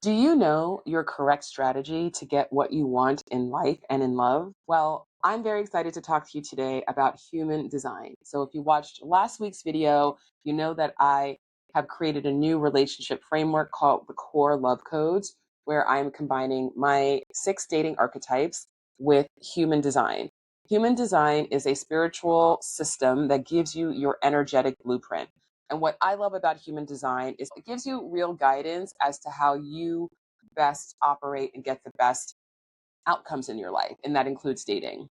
Do you know your correct strategy to get what you want in life and in love? Well, I'm very excited to talk to you today about human design. So, if you watched last week's video, you know that I have created a new relationship framework called the Core Love Codes, where I'm combining my 6 dating archetypes with human design. Human design is a spiritual system that gives you your energetic blueprint. And what I love about human design is it gives you real guidance as to how you best operate and get the best outcomes in your life. And that includes dating.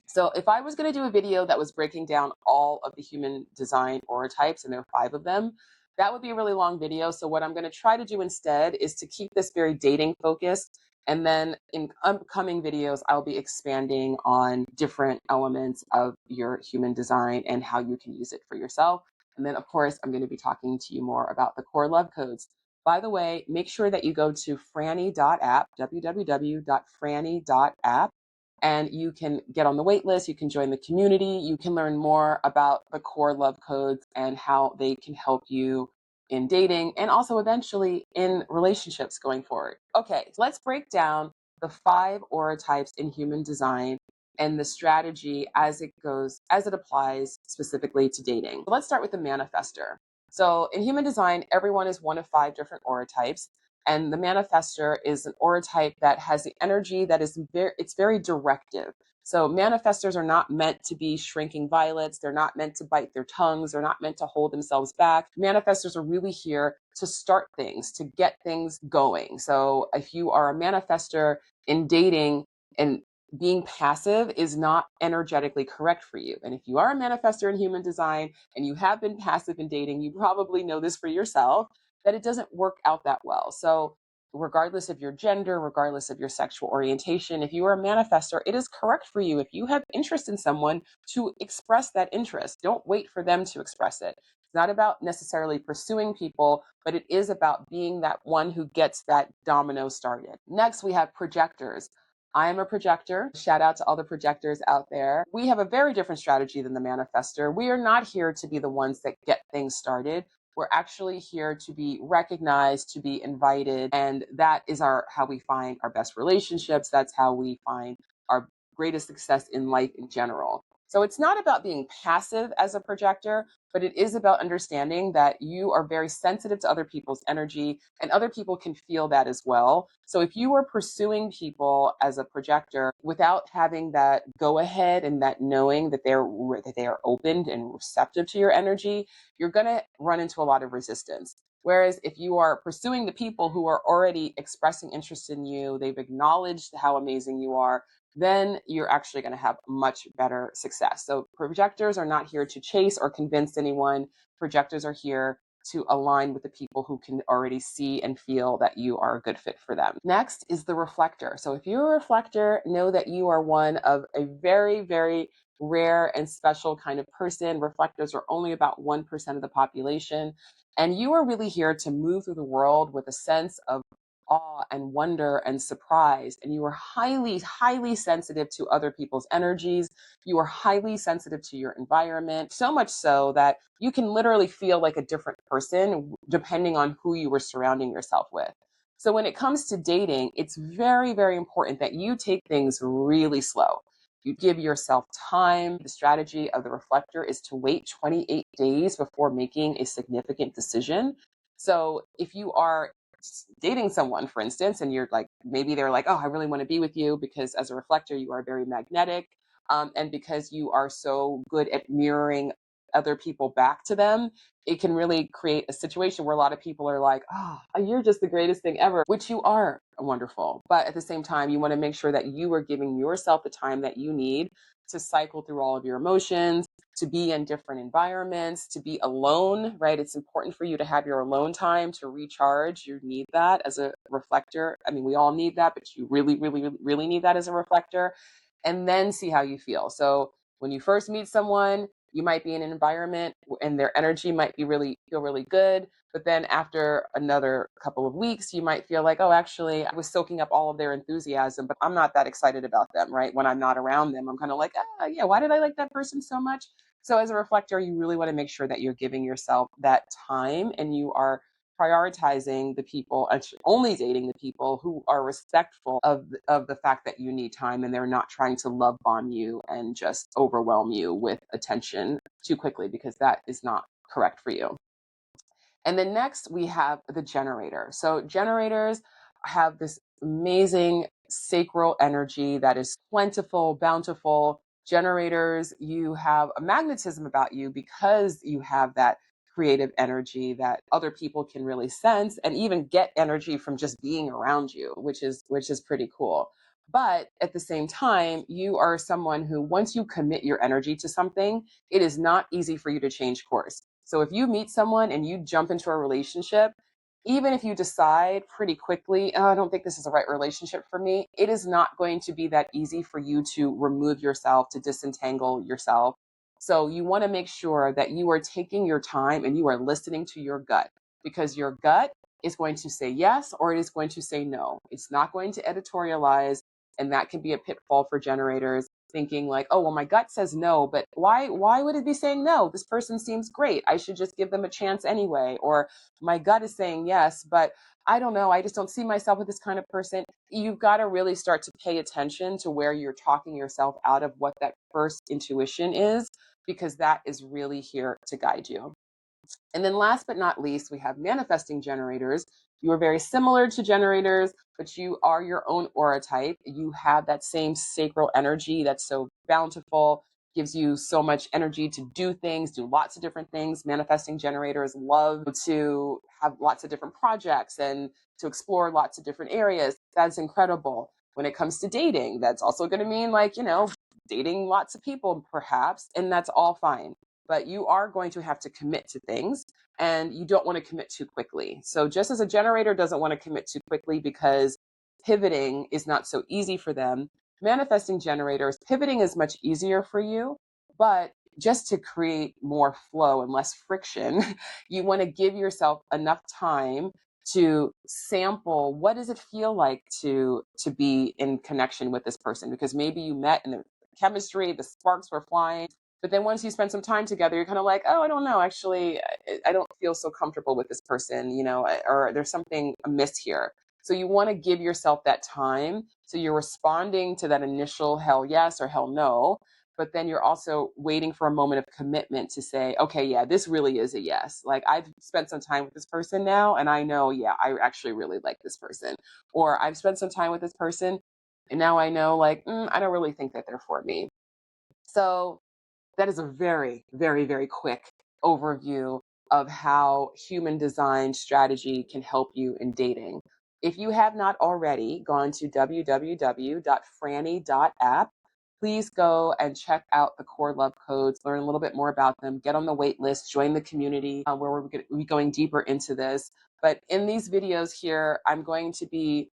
So if I was going to do a video that was breaking down all of the human design aura types, and there are 5 of them, that would be a really long video. So what I'm going to try to do instead is to keep this very dating focused. And then in upcoming videos, I'll be expanding on different elements of your human design and how you can use it for yourself. And then, of course, I'm going to be talking to you more about the core love codes. By the way, make sure that you go to franny.app, www.franny.app, and you can get on the wait list. You can join the community. You can learn more about the core love codes and how they can help you in dating and also eventually in relationships going forward. Okay, so let's break down the 5 aura types in human design and the strategy as it applies specifically to dating. So let's start with the manifestor. So in human design, everyone is one of 5 different aura types. And the manifestor is an aura type that has the energy that is very directive. So manifestors are not meant to be shrinking violets. They're not meant to bite their tongues. They're not meant to hold themselves back. Manifestors are really here to start things, to get things going. So if you are a manifestor in dating, and being passive is not energetically correct for you. And if you are a manifestor in human design and you have been passive in dating, you probably know this for yourself, that it doesn't work out that well. So regardless of your gender, regardless of your sexual orientation, if you are a manifestor, it is correct for you, if you have interest in someone, to express that interest. Don't wait for them to express it. It's not about necessarily pursuing people, but it is about being that one who gets that domino started. Next, we have projectors. I am a projector. Shout out to all the projectors out there. We have a very different strategy than the manifestor. We are not here to be the ones that get things started. We're actually here to be recognized, to be invited, and that is how we find our best relationships. That's how we find our greatest success in life in general. So it's not about being passive as a projector, but it is about understanding that you are very sensitive to other people's energy and other people can feel that as well. So if you are pursuing people as a projector without having that go ahead and that knowing that they are open and receptive to your energy, you're going to run into a lot of resistance. Whereas if you are pursuing the people who are already expressing interest in you, they've acknowledged how amazing you are, then you're actually going to have much better success. So projectors are not here to chase or convince anyone. Projectors are here to align with the people who can already see and feel that you are a good fit for them. Next is the reflector. So if you're a reflector, know that you are one of a very, very rare and special kind of person. Reflectors are only about 1% of the population. And you are really here to move through the world with a sense of awe and wonder and surprise. And you are highly, highly sensitive to other people's energies. You are highly sensitive to your environment, so much so that you can literally feel like a different person depending on who you were surrounding yourself with. So when it comes to dating, it's very, very important that you take things really slow. You give yourself time. The strategy of the reflector is to wait 28 days before making a significant decision. So if you are dating someone, for instance, and you're like, maybe they're like, oh, I really want to be with you because as a reflector, you are very magnetic. And because you are so good at mirroring other people back to them, it can really create a situation where a lot of people are like, oh, you're just the greatest thing ever, which you are wonderful. But at the same time, you want to make sure that you are giving yourself the time that you need to cycle through all of your emotions, to be in different environments, to be alone, right? It's important for you to have your alone time to recharge. You need that as a reflector. I mean, we all need that, but you really, really, really need that as a reflector. And then see how you feel. So when you first meet someone, you might be in an environment and their energy might feel really good. But then after another couple of weeks, you might feel like, oh, actually, I was soaking up all of their enthusiasm, but I'm not that excited about them, right? When I'm not around them, I'm kind of like, yeah, why did I like that person so much? So as a reflector, you really want to make sure that you're giving yourself that time and you are prioritizing the people, only dating the people who are respectful of the fact that you need time, and they're not trying to love bomb you and just overwhelm you with attention too quickly, because that is not correct for you. And then next we have the generator. So generators have this amazing sacral energy that is plentiful, bountiful. Generators, you have a magnetism about you because you have that creative energy that other people can really sense and even get energy from just being around you, which is pretty cool. But at the same time, you are someone who, once you commit your energy to something, it is not easy for you to change course. So if you meet someone and you jump into a relationship, even if you decide pretty quickly, oh, I don't think this is the right relationship for me, it is not going to be that easy for you to remove yourself, to disentangle yourself. So you want to make sure that you are taking your time and you are listening to your gut, because your gut is going to say yes or it is going to say no. It's not going to editorialize. And that can be a pitfall for generators, thinking like, oh, well, my gut says no, but why would it be saying no? This person seems great. I should just give them a chance anyway. Or my gut is saying yes, but I don't know. I just don't see myself with this kind of person. You've got to really start to pay attention to where you're talking yourself out of what that first intuition is, because that is really here to guide you. And then last but not least, we have manifesting generators. You are very similar to generators, but you are your own aura type. You have that same sacral energy that's so bountiful, gives you so much energy to do things, do lots of different things. Manifesting generators love to have lots of different projects and to explore lots of different areas. That's incredible. When it comes to dating, that's also going to mean, like, dating lots of people perhaps, and that's all fine. But you are going to have to commit to things, and you don't want to commit too quickly. So just as a generator doesn't want to commit too quickly because pivoting is not so easy for them, manifesting generators, pivoting is much easier for you, but just to create more flow and less friction, you want to give yourself enough time to sample what does it feel like to be in connection with this person, because maybe you met and the chemistry, the sparks were flying. But then once you spend some time together, you're kind of like, oh, I don't know, actually, I don't feel so comfortable with this person, or there's something amiss here. So you want to give yourself that time. So you're responding to that initial hell yes or hell no, but then you're also waiting for a moment of commitment to say, okay, yeah, this really is a yes. Like, I've spent some time with this person now, and I know, yeah, I actually really like this person. Or I've spent some time with this person, and now I know, like, I don't really think that they're for me. So that is a very, very, very quick overview of how human design strategy can help you in dating. If you have not already gone to www.franny.app, please go and check out the core love codes, learn a little bit more about them, get on the wait list, join the community where we're going to be going deeper into this. But in these videos here, I'm going to be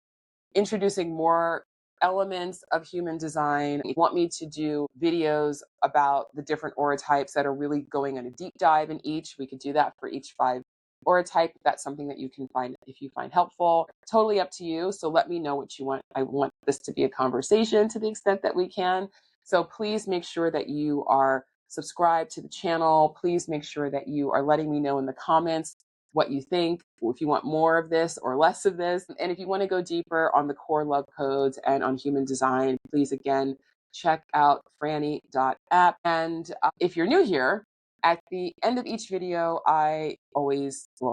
introducing more elements of human design. If you want me to do videos about the different aura types that are really going on a deep dive in each, we could do that for each 5 aura type. That's something that you can find if you find helpful. Totally up to you. So let me know what you want. I want this to be a conversation to the extent that we can. So please make sure that you are subscribed to the channel. Please make sure that you are letting me know in the comments what you think, if you want more of this or less of this. And if you want to go deeper on the core love codes and on human design, please again, check out franny.app. And if you're new here, at the end of each video, I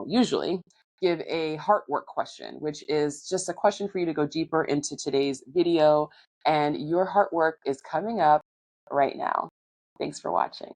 usually give a heart work question, which is just a question for you to go deeper into today's video. And your heart work is coming up right now. Thanks for watching.